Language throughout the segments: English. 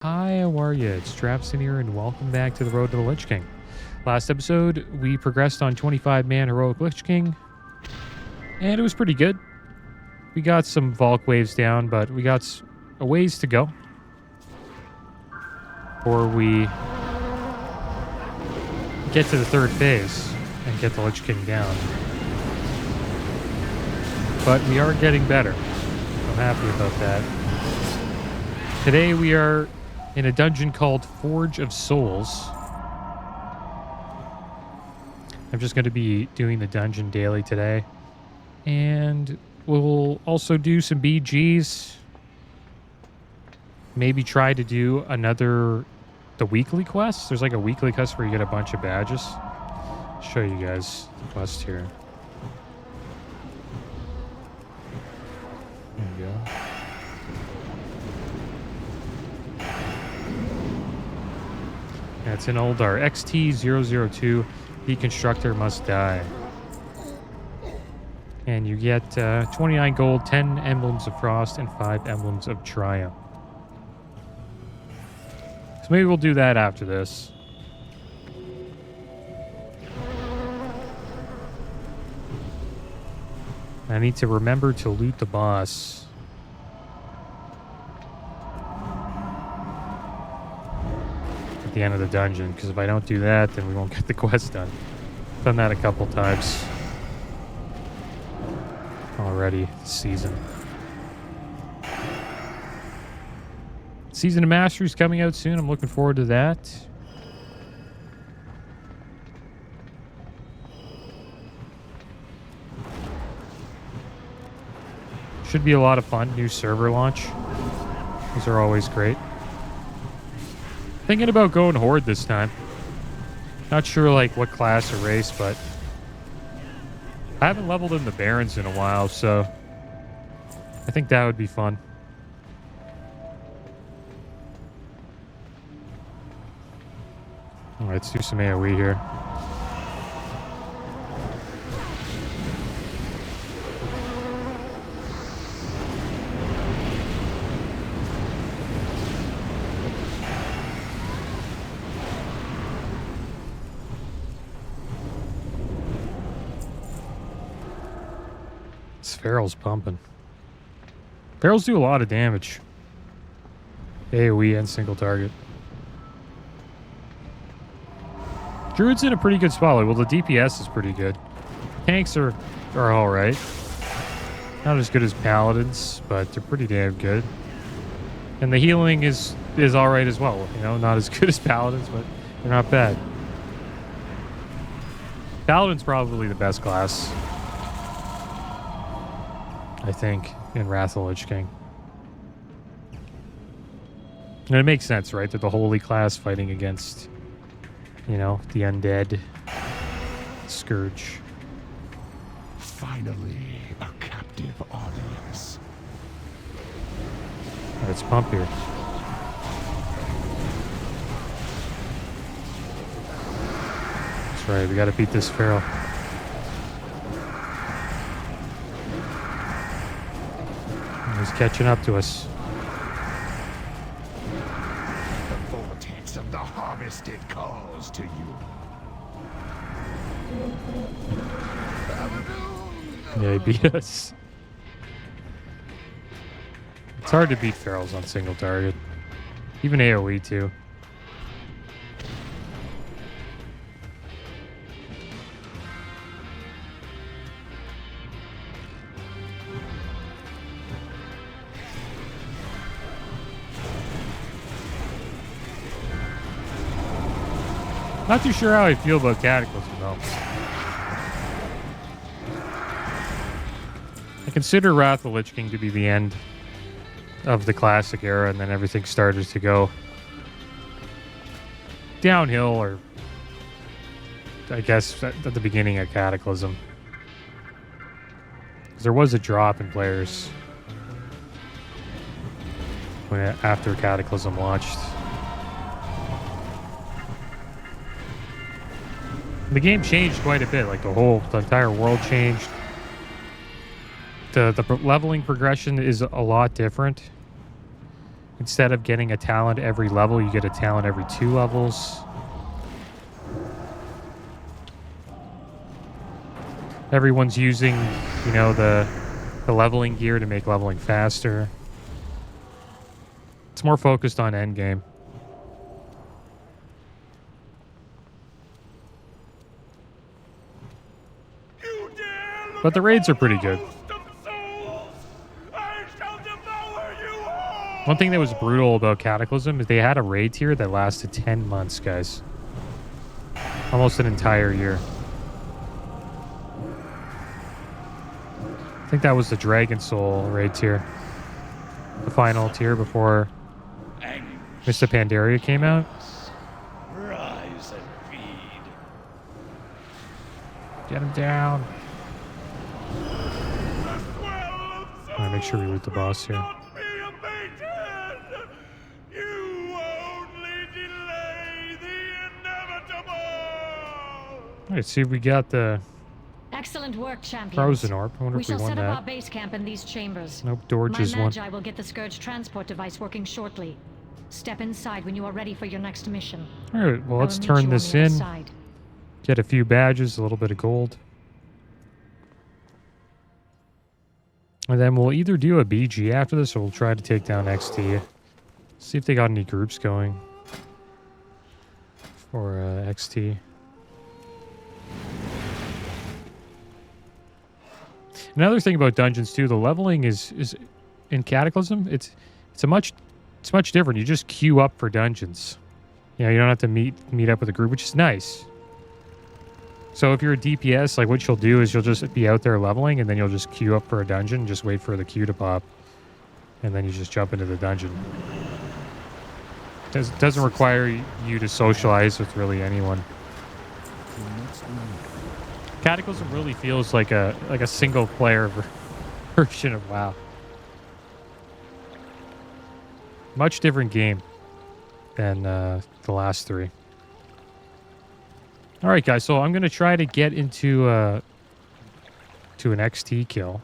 Hi, how are you? It's Traviseen here, and welcome back to the Road to the Lich King. Last episode, we progressed on 25-man heroic Lich King, and it was pretty good. We got some Valk waves down, but we got a ways to go before we get to the third phase and get the Lich King down. But we are getting better. I'm happy about that. Today we are in a dungeon called Forge of Souls. I'm just going to be doing the dungeon daily today. And we'll also do some BGs. Maybe try to do the weekly quest. There's like a weekly quest where you get a bunch of badges. I'll show you guys the quest here. There you go. It's in Oldar. XT002, the constructor must die. And you get 29 gold, 10 emblems of frost, and 5 emblems of triumph. So maybe we'll do that after this. I need to remember to loot the boss. At the end of the dungeon, because if I don't do that, then we won't get the quest done. Done that a couple times already this season. Season of Mastery is coming out soon. I'm looking forward to that. Should be a lot of fun. New server launch. These are always great. Thinking about going Horde this time. Not sure like what class or race, but I haven't leveled in the Barons in a while, so I think that would be fun. All right, let's do some AoE here. Feral's pumping. Ferals do a lot of damage. AoE and single target. Druid's in a pretty good spot. Well, the DPS is pretty good. Tanks are alright. Not as good as Paladins, but they're pretty damn good. And the healing is alright as well. You know, not as good as Paladins, but they're not bad. Paladin's probably the best class, I think, in Wrath of the Lich King. And it makes sense, right? They're the holy class fighting against, you know, the undead scourge. Finally, a captive audience. Let's pump here. That's right, we gotta beat this Feral. He's catching up to us. The vortex of the harvested calls to you. Yeah, he beat us. It's hard to beat Ferals on single target. Even AoE too. Not too sure how I feel about Cataclysm, though. I consider Wrath of the Lich King to be the end of the classic era, and then everything started to go downhill, or I guess at the beginning of Cataclysm. Because there was a drop in players after Cataclysm launched. The game changed quite a bit. Like the entire world changed. The leveling progression is a lot different. Instead of getting a talent every level, you get a talent every 2 levels. Everyone's using, you know, the leveling gear to make leveling faster. It's more focused on endgame. But the raids are pretty good. One thing that was brutal about Cataclysm is they had a raid tier that lasted 10 months, guys. Almost an entire year. I think that was the Dragon Soul raid tier. The final tier before Mr. Pandaria came out. Rise and feed. Get him down. I'm gonna make sure we loot the boss here. Alright, see if we got the excellent work, champions. Frozen Orb. I wonder we if we shall won set up our that. base camp in these chambers. Nope, Dorge is My one. Magi will get the Scourge transport device working shortly. Step inside when you are ready for your next mission. Alright, well, I let's will meet turn you on this the other in. side. Get a few badges, a little bit of gold. And then we'll either do a BG after this or we'll try to take down XT. See if they got any groups going for XT. Another thing about dungeons too, the leveling is in Cataclysm. It's much different. You just queue up for dungeons. You know, you don't have to meet up with a group, which is nice. So if you're a DPS, like what you'll do is you'll just be out there leveling, and then you'll just queue up for a dungeon, just wait for the queue to pop, and then you just jump into the dungeon. Doesn't require you to socialize with really anyone. Cataclysm really feels like a single player version of WoW. Much different game than the last 3. All right, guys. So I'm gonna try to get into to an XT kill,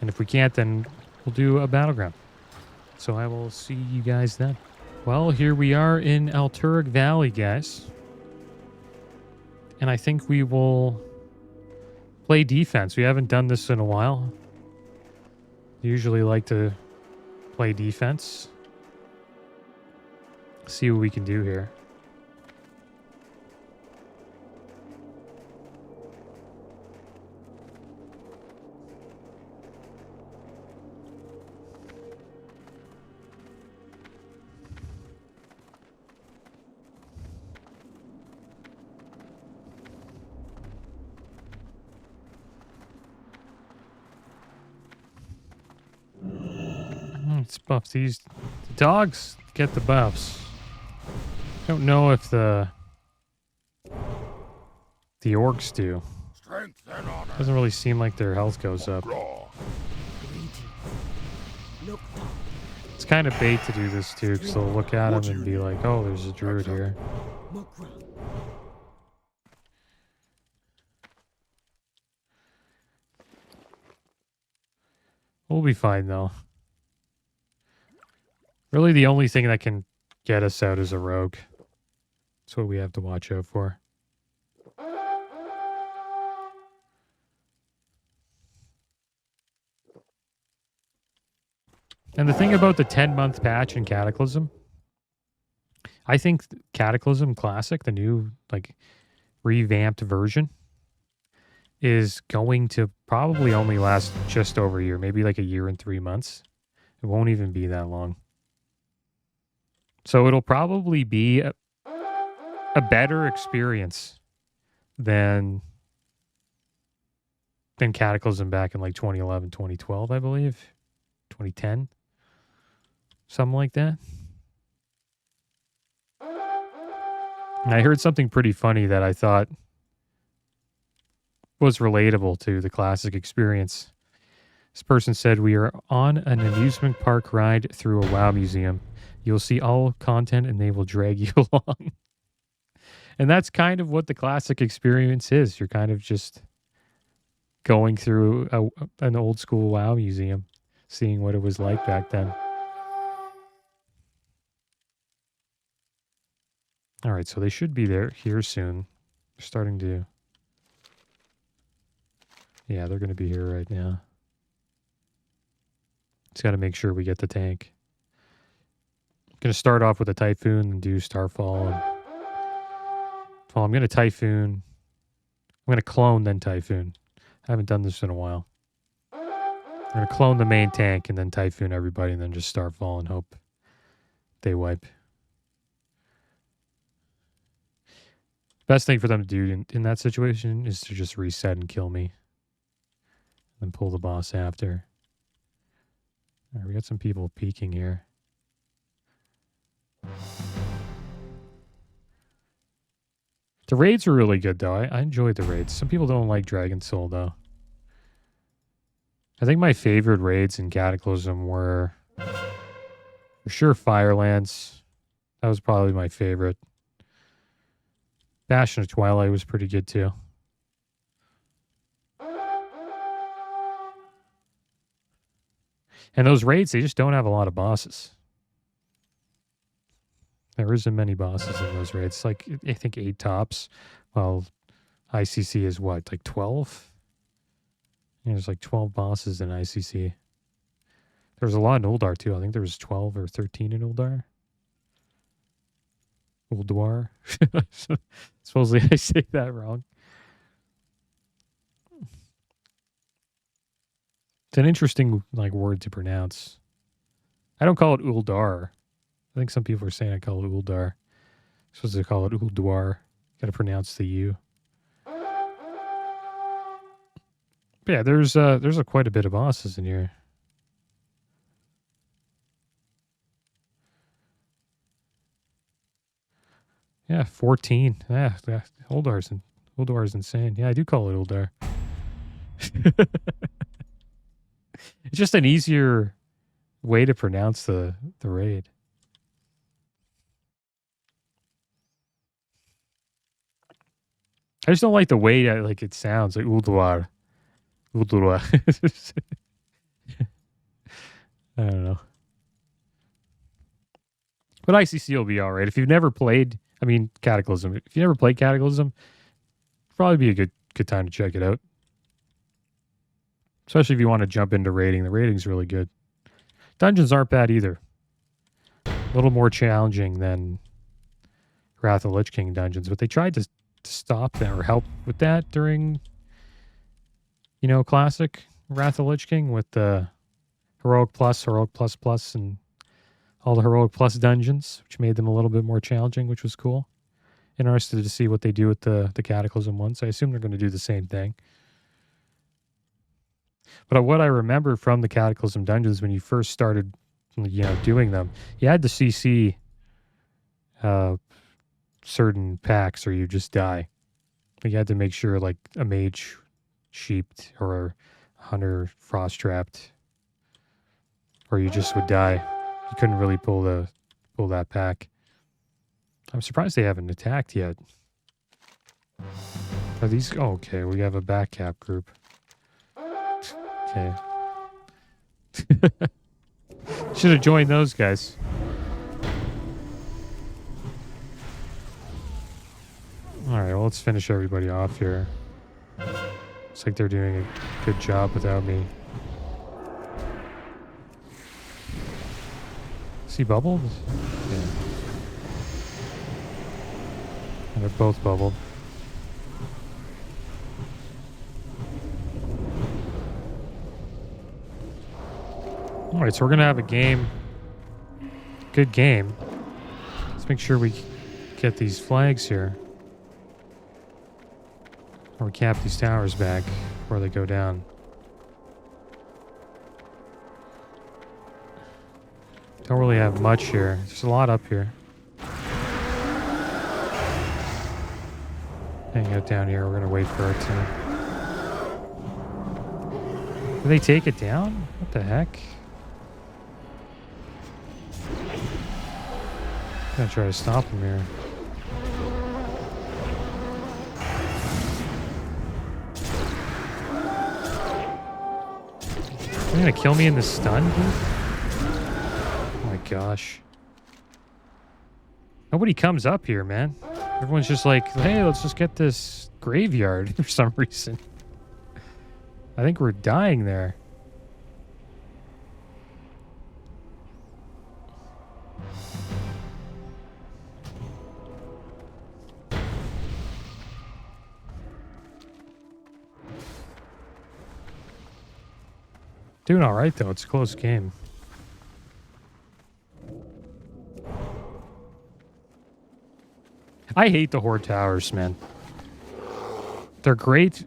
and if we can't, then we'll do a battleground. So I will see you guys then. Well, here we are in Alterac Valley, guys, and I think we will play defense. We haven't done this in a while. Usually like to play defense. See what we can do here. Let's buff these. The dogs get the buffs. Don't know if the orcs do. Doesn't really seem like their health goes up. It's kind of bait to do this too, because they'll look at them and be like, "Oh, there's a druid here." We'll be fine though. Really, the only thing that can get us out is a rogue. That's what we have to watch out for. And the thing about the 10-month patch in Cataclysm, I think Cataclysm Classic, the new like revamped version, is going to probably only last just over a year, maybe like a year and 3 months. It won't even be that long. So it'll probably be a better experience than Cataclysm back in like 2011, 2012, I believe. 2010. Something like that. And I heard something pretty funny that I thought was relatable to the classic experience. This person said, "We are on an amusement park ride through a WoW museum. You'll see all content and they will drag you along." And that's kind of what the classic experience is. You're kind of just going through an old school WoW museum, seeing what it was like back then. All right, so they should be here soon. They're starting to... Yeah, they're going to be here right now. Just got to make sure we get the tank. I'm going to start off with a Typhoon and do Starfall. Well, I'm going to Typhoon. I'm going to clone, then Typhoon. I haven't done this in a while. I'm going to clone the main tank and then Typhoon everybody and then just Starfall and hope they wipe. Best thing for them to do in that situation is to just reset and kill me. And pull the boss after. All right, we got some people peeking here. The raids are really good, though. I enjoyed the raids. Some people don't like Dragon Soul, though. I think my favorite raids in Cataclysm were... For sure, Firelands. That was probably my favorite. Bastion of Twilight was pretty good, too. And those raids, they just don't have a lot of bosses. There isn't many bosses in those raids. Like, I think 8 tops. Well, ICC is what, like 12? Yeah, there's like 12 bosses in ICC. There's a lot in Uldar, too. I think there was 12 or 13 in Uldar. Ulduar. Supposedly I say that wrong. It's an interesting word to pronounce. I don't call it Uldar. I think some people are saying I call it Uldar. I'm supposed to call it Ulduar. Got to pronounce the U. But yeah, there's quite a bit of bosses in here. Yeah, 14. Yeah, Uldar's insane. Yeah, I do call it Uldar. It's just an easier way to pronounce the raid. I just don't like the way that it sounds like Ulduar. Ulduar. I don't know. But ICC will be all right. If you've never played, Cataclysm. If you never played Cataclysm, probably be a good time to check it out. Especially if you want to jump into raiding. The raiding's really good. Dungeons aren't bad either. A little more challenging than Wrath of Lich King dungeons, but they tried to stop that or help with that during, classic Wrath of Lich King with the Heroic Plus, and all the Heroic Plus dungeons, which made them a little bit more challenging, which was cool. Interested to see what they do with the Cataclysm ones. I assume they're going to do the same thing. But what I remember from the Cataclysm dungeons when you first started, doing them, you had to CC certain packs or you just die. You had to make sure a mage sheeped or a hunter frost trapped, or you just would die. You couldn't really pull that pack. I'm surprised they haven't attacked yet. Are these... Oh, okay, we have a back cap group. Okay. Should have joined those guys. Alright, well, let's finish everybody off here. Looks like they're doing a good job without me. Is he bubbled? Yeah. And they're both bubbled. Alright, so we're going to have a game. Good game. Let's make sure we get these flags here. Or we cap these towers back before they go down. Don't really have much here. There's a lot up here. Hang out down here. We're going to wait for it to... Did they take it down? What the heck? I'm going to try to stop them here. Are you going to kill me in the stun, dude? Oh my gosh. Nobody comes up here, man. Everyone's just like, hey, let's just get this graveyard for some reason. I think we're dying there. Doing all right, though. It's a close game. I hate the Horde towers, man. They're great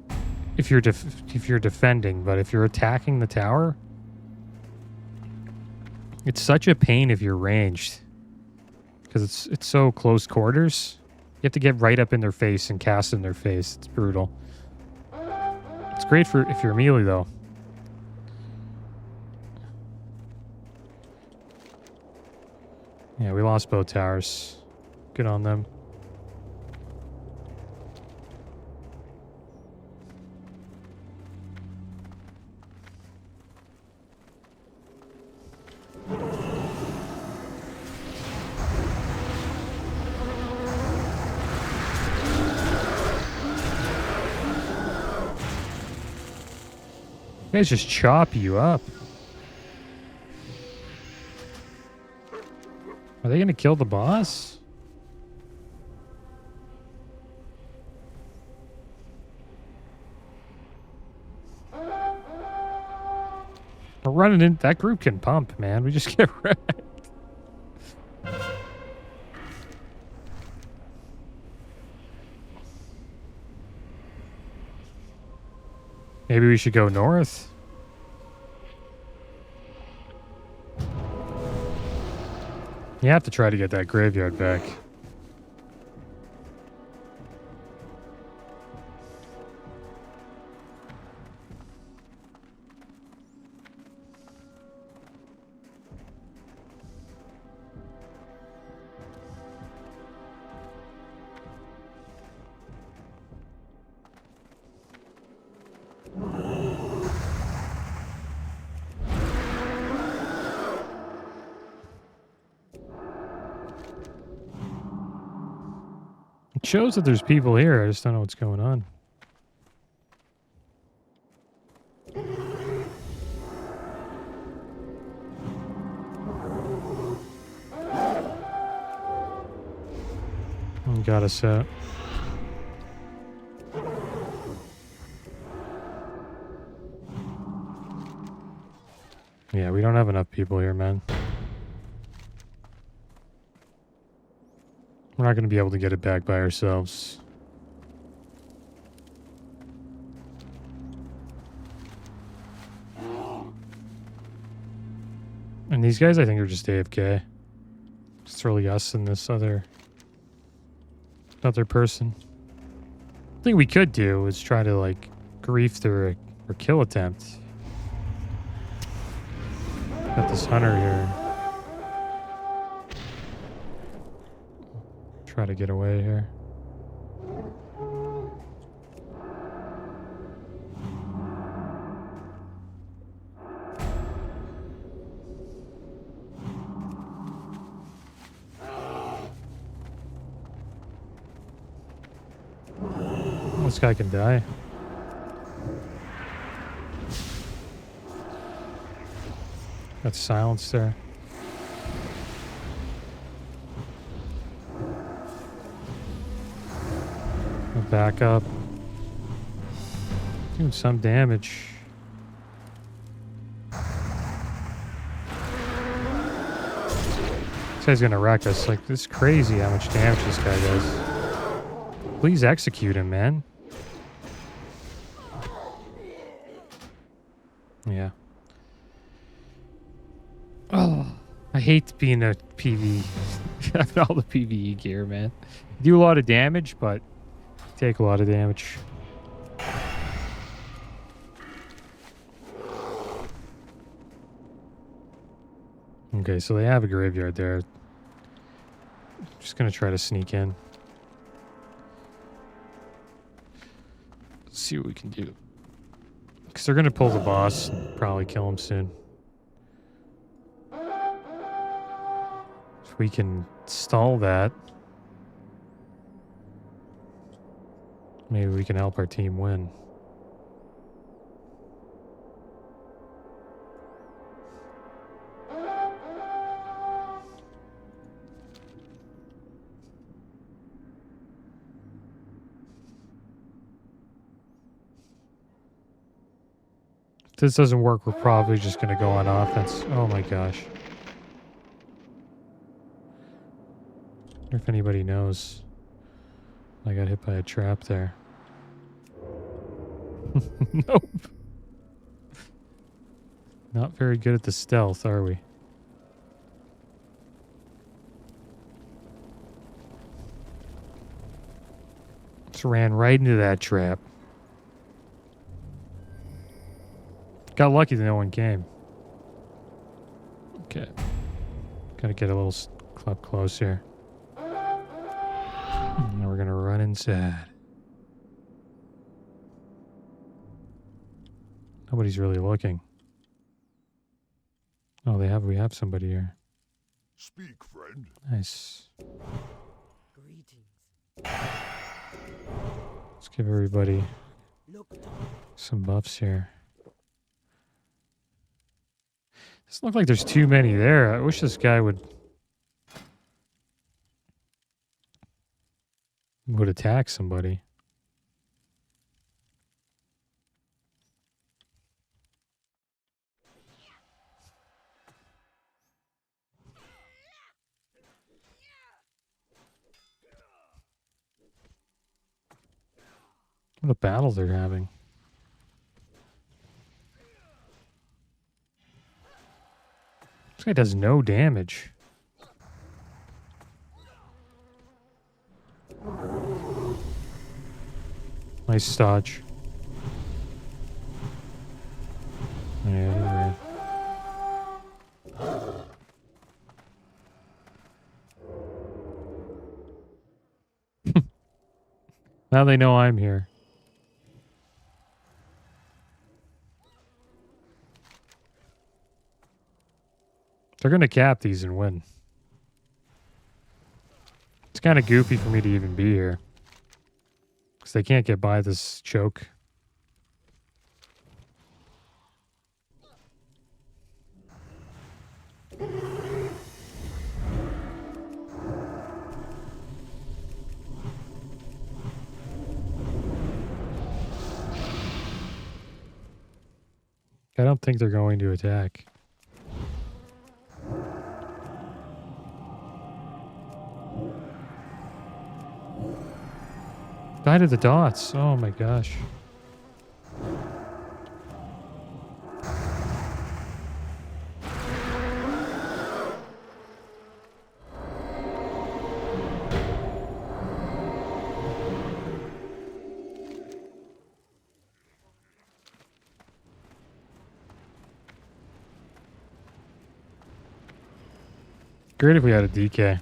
if you're defending, but if you're attacking the tower, it's such a pain if you're ranged because it's so close quarters. You have to get right up in their face and cast in their face. It's brutal. It's great for if you're melee, though. Yeah, we lost both towers. Good on them. Guys just chop you up. Are they gonna kill the boss? We're running in. That group can pump, man. We just get wrecked. Maybe we should go north. You have to try to get that graveyard back. It shows that there's people here. I just don't know what's going on. Got us out. Yeah, we don't have enough people here, man. We're not going to be able to get it back by ourselves. And these guys, I think, are just AFK. Just really us and this other person. The thing we could do is try to, like, grief their or kill attempt. Got this hunter here. Try to get away here. This guy can die. Got silence there. Back up. Doing some damage. This guy's gonna wreck us. Like, this is crazy how much damage this guy does. Please execute him, man. Yeah. Oh, I hate being a PvE. Having all the PvE gear, man. You do a lot of damage, but take a lot of damage. Okay, so they have a graveyard there. Just gonna try to sneak in. Let's see what we can do. Because they're gonna pull the boss and probably kill him soon. If we can stall that. Maybe we can help our team win. If this doesn't work, we're probably just going to go on offense. Oh my gosh. I wonder if anybody knows. I got hit by a trap there. Nope. Not very good at the stealth, are we? Just ran right into that trap. Got lucky that no one came. Okay. Gotta get a little up close here. And we're gonna run inside. Nobody's really looking. Oh, we have somebody here. Speak, friend. Nice. Greetings. Let's give everybody some buffs here. Doesn't look like there's too many there. I wish this guy would attack somebody. What a battle they're having. This guy does no damage. Nice dodge. Yeah. Now they know I'm here. They're going to cap these and win. It's kind of goofy for me to even be here. Because they can't get by this choke. I don't think they're going to attack. Died of the dots. Oh my gosh. Great if we had a DK.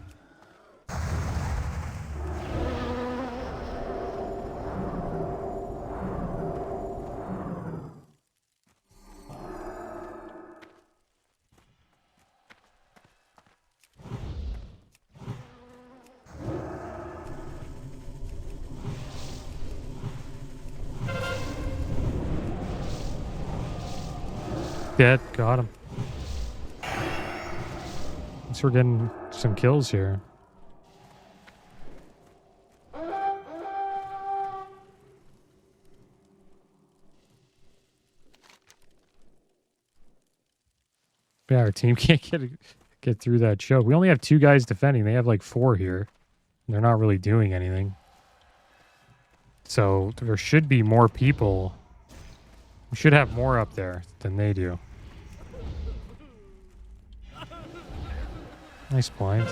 Dead. Got him. So we're getting some kills here. Yeah, our team can't get through that choke. We only have 2 guys defending. They have like 4 here. And they're not really doing anything. So there should be more people. We should have more up there than they do. Nice blinds.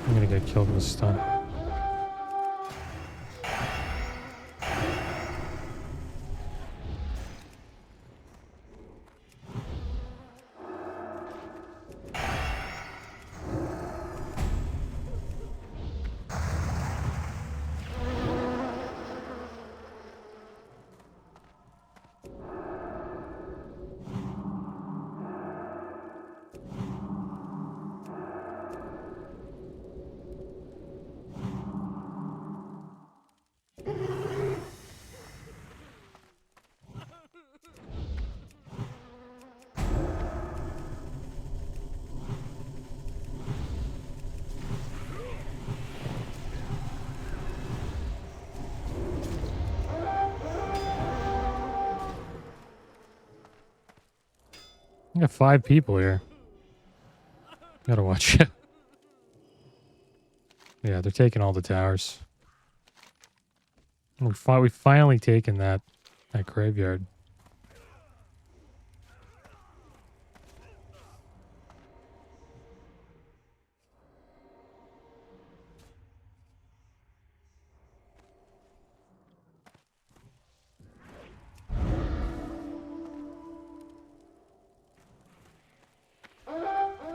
I'm gonna get killed with a stun. We got 5 people here. Gotta watch it. Yeah, they're taking all the towers. We've finally taken that graveyard.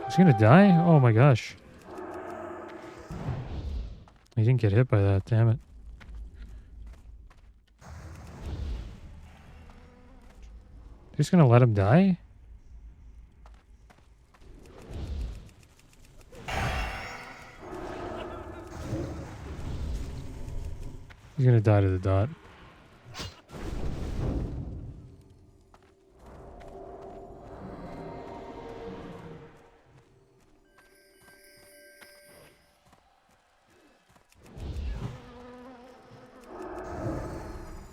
He's gonna die? Oh my gosh. He didn't get hit by that, damn it. Just gonna let him die? He's gonna die to the dot.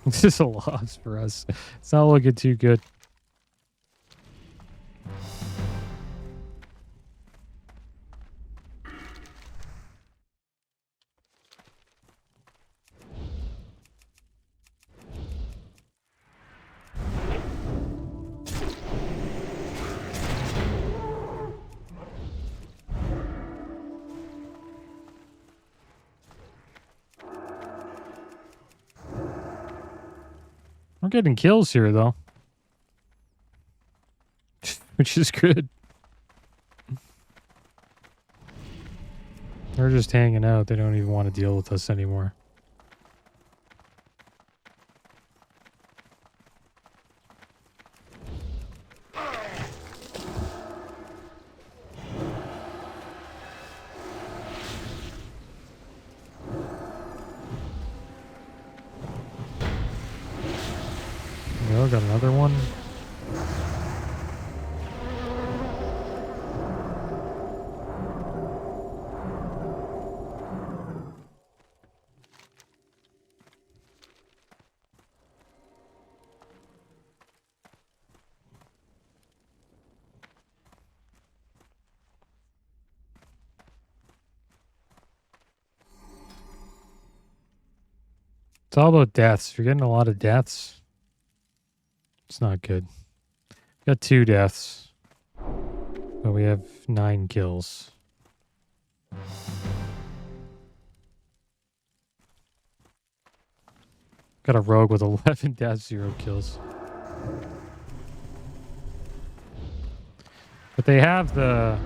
This is a loss for us. It's not looking too good. We're getting kills here, though. Which is good. They're just hanging out. They don't even want to deal with us anymore. Got another one. It's all about deaths. If you're getting a lot of deaths, it's not good. Got 2 deaths, but we have 9 kills. Got a rogue with 11 deaths, 0 kills. But they have the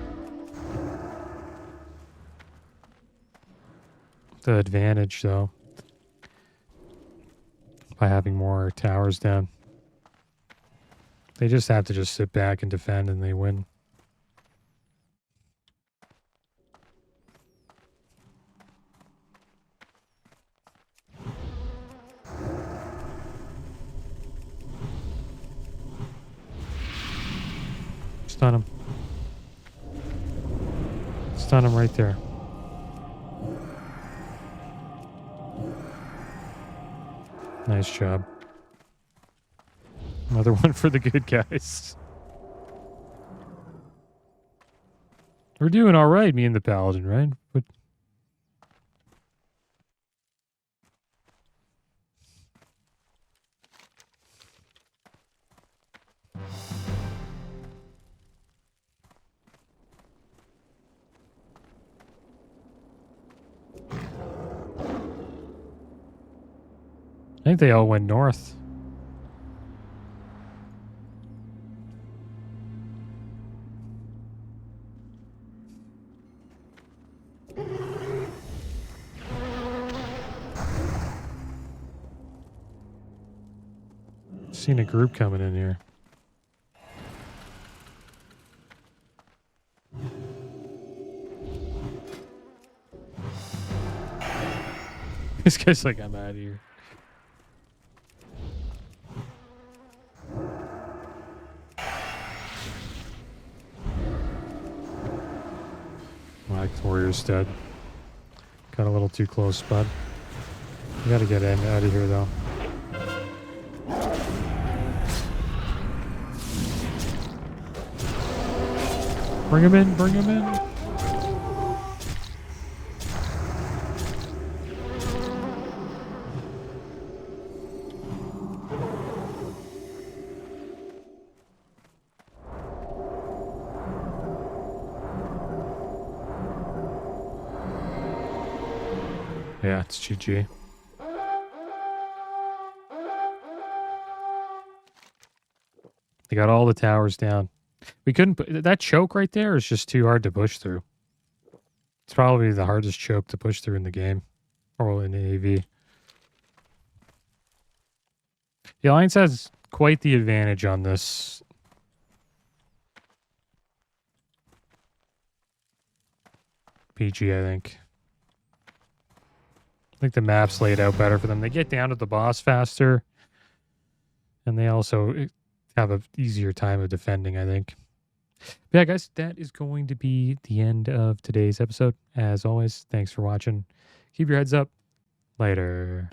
advantage, though, by having more towers down. They just have to just sit back and defend, and they win. Stun him. Stun him right there. Nice job. Another one for the good guys. We're doing all right, me and the paladin, right? But I think they all went north. Seen a group coming in here. This guy's like, I'm out of here. My warrior's dead. Got a little too close, bud. We gotta get out of here, though. Bring him in, bring him in. Yeah, it's GG. They got all the towers down. We couldn't put that choke right there is just too hard to push through. It's probably the hardest choke to push through in the game or in the AV. The Alliance has quite the advantage on this. PG, I think. I think the map's laid out better for them. They get down to the boss faster. And they also have an easier time of defending, I think. But yeah, guys, that is going to be the end of today's episode. As always, thanks for watching. Keep your heads up. Later.